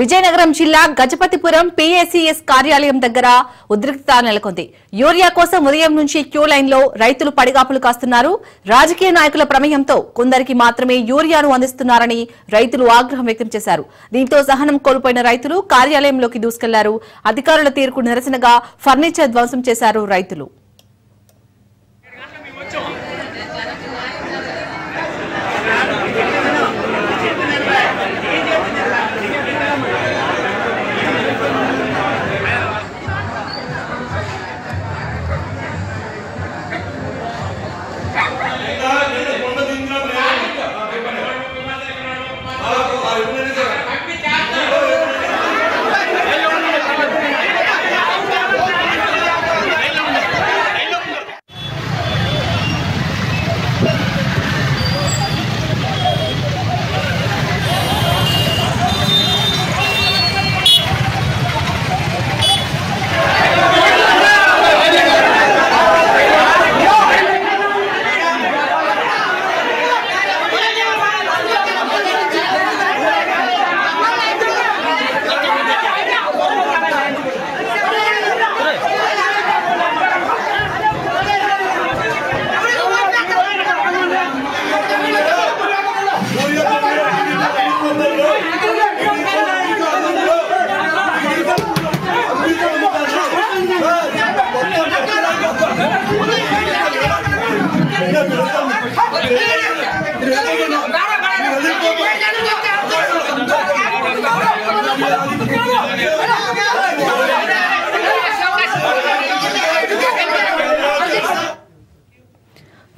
విజయనగరం జిల్లా గజపతిపురం పీఏసీఎస్ కార్యాలయం దగ్గర ఉద్రిక్తత నెలకొంది. యూరియా కోసం ఉదయం నుంచి క్యూ లైన్ లో రైతులు పడిగాపులు కాస్తున్నారు. రాజకీయ నాయకుల ప్రమేయంతో కొందరికి మాత్రమే యూరియాను అందిస్తున్నారని రైతులు ఆగ్రహం వ్యక్తం చేశారు. దీంతో సహనం కోల్పోయిన రైతులు కార్యాలయంలోకి దూసుకెళ్లారు. అధికారుల తీరుకు నిరసనగా ఫర్నిచర్ ధ్వంసం చేశారు రైతులు.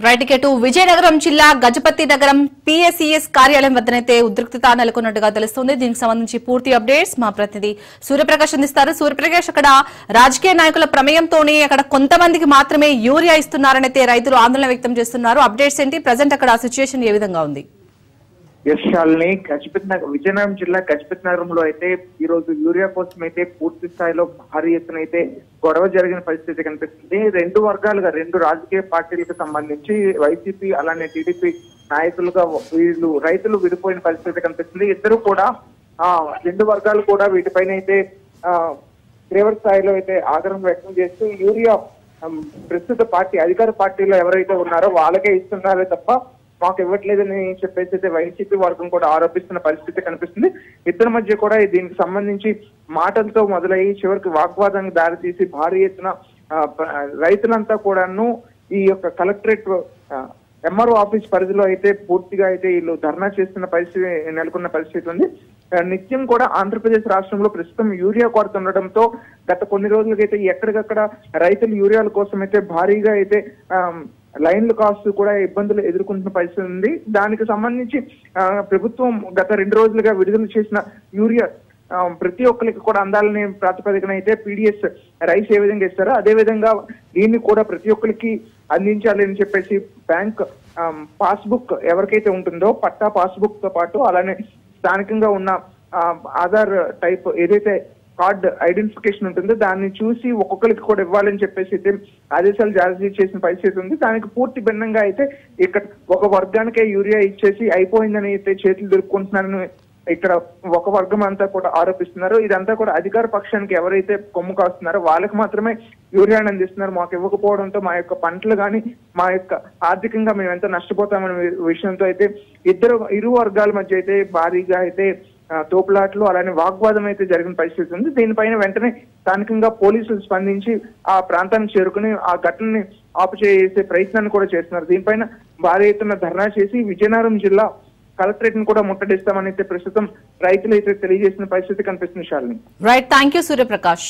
రైట్ విజయనగరం జిల్లా గజపతి నగరం పీఏసీఎస్ కార్యాలయం వద్దనైతే ఉద్రిక్తత నెలకొన్నట్టుగా తెలుస్తోంది. దీనికి సంబంధించి పూర్తి అప్డేట్స్ మా ప్రతినిధి సూర్యప్రకాష్ అందిస్తారు. సూర్యప్రకాష్, అక్కడ రాజకీయ నాయకుల ప్రమేయంతోనే అక్కడ కొంతమందికి మాత్రమే యూరియా ఇస్తున్నారనైతే రైతులు ఆందోళన వ్యక్తం చేస్తున్నారు. అప్డేట్స్ ఏంటి? ప్రజెంట్ అక్కడ సిచ్యువేషన్ ఏ విధంగా ఉంది? యశాల్ని విజయనగరం జిల్లా గజపతి నగరంలో అయితే ఈ రోజు యూరియా కోసం అయితే పూర్తి స్థాయిలో భారీ ఎత్తున అయితే గొడవ జరిగిన పరిస్థితి కనిపిస్తుంది. రెండు వర్గాలుగా, రెండు రాజకీయ పార్టీలకు సంబంధించి వైసీపీ అలానే టీడీపీ నాయకులుగా వీళ్ళు రైతులు విడిపోయిన పరిస్థితి కనిపిస్తుంది. ఇద్దరు కూడా రెండు వర్గాలు కూడా వీటిపైన అయితే తీవ్ర స్థాయిలో అయితే ఆగ్రహం వ్యక్తం చేస్తూ యూరియా ప్రస్తుత పార్టీ అధికార పార్టీలో ఎవరైతే ఉన్నారో వాళ్ళకే ఇస్తున్నారే తప్ప మాకు ఇవ్వట్లేదని చెప్పేసి అయితే వైసీపీ వర్గం కూడా ఆరోపిస్తున్న పరిస్థితి కనిపిస్తుంది. ఇద్దరి మధ్య కూడా దీనికి సంబంధించి మాటలతో మొదలయ్యి చివరికి వాగ్వాదానికి దారితీసి భారీ ఎత్తున రైతులంతా కూడాను ఈ యొక్క కలెక్టరేట్ ఎంఆర్ఓ ఆఫీస్ పరిధిలో అయితే పూర్తిగా అయితే వీళ్ళు ధర్నా చేస్తున్న పరిస్థితి నెలకొన్న పరిస్థితి ఉంది. నిత్యం కూడా ఆంధ్రప్రదేశ్ రాష్ట్రంలో ప్రస్తుతం యూరియా కొరత ఉండడంతో గత కొన్ని రోజులకైతే ఎక్కడికక్కడ రైతులు యూరియాల కోసం అయితే భారీగా అయితే లైన్లు కాస్తూ కూడా ఇబ్బందులు ఎదుర్కొంటున్న పరిస్థితి ఉంది. దానికి సంబంధించి ప్రభుత్వం గత 2 రోజులుగా విడుదల చేసిన యూరియా ప్రతి ఒక్కరికి కూడా అందాలని ప్రాతిపదికన అయితే పీడిఎస్ రైస్ ఏ విధంగా ఇస్తారో అదే విధంగా దీన్ని కూడా ప్రతి ఒక్కరికి అందించాలి అని చెప్పేసి బ్యాంక్ పాస్బుక్ ఎవరికైతే ఉంటుందో పట్టా పాస్బుక్ తో పాటు అలానే స్థానికంగా ఉన్న ఆధార్ టైప్ ఏదైతే కార్డ్ ఐడెంటిఫికేషన్ ఉంటుందో దాన్ని చూసి ఒక్కొక్కరికి కూడా ఇవ్వాలని చెప్పేసి అయితే ఆదేశాలు జారీ చేసిన పరిస్థితి ఉంది. దానికి పూర్తి భిన్నంగా అయితే ఇక్కడ ఒక వర్గానికే యూరియా ఇచ్చేసి అయిపోయిందని అయితే చేతులు దొరుకుకుంటున్నారని ఇక్కడ ఒక వర్గం అంతా కూడా ఆరోపిస్తున్నారు. ఇదంతా కూడా అధికార పక్షానికి ఎవరైతే కొమ్ము కాస్తున్నారో వాళ్ళకి మాత్రమే యూరియాని అందిస్తున్నారు. మాకు ఇవ్వకపోవడంతో మా యొక్క పంటలు కానీ మా యొక్క ఆర్థికంగా మేము ఎంత నష్టపోతామనే విషయంతో అయితే ఇరు వర్గాల మధ్య అయితే భారీగా అయితే తోపులాట్లు అలానే వాగ్వాదం అయితే జరిగిన పరిస్థితి ఉంది. దీనిపైన వెంటనే స్థానికంగా పోలీసులు స్పందించి ఆ ప్రాంతానికి చేరుకుని ఆ ఘటనని ఆపుచేసే ప్రయత్నాన్ని కూడా చేస్తున్నారు. దీనిపైన భారీ ఎత్తున ధర్నా చేసి విజయనగరం జిల్లా కలెక్టరేట్ ను కూడా ముట్టడిస్తామని అయితే ప్రస్తుతం రైతులు అయితే తెలియజేసిన పరిస్థితి కనిపిస్తుంది. Shalini. Right, thank you Suryaprakash.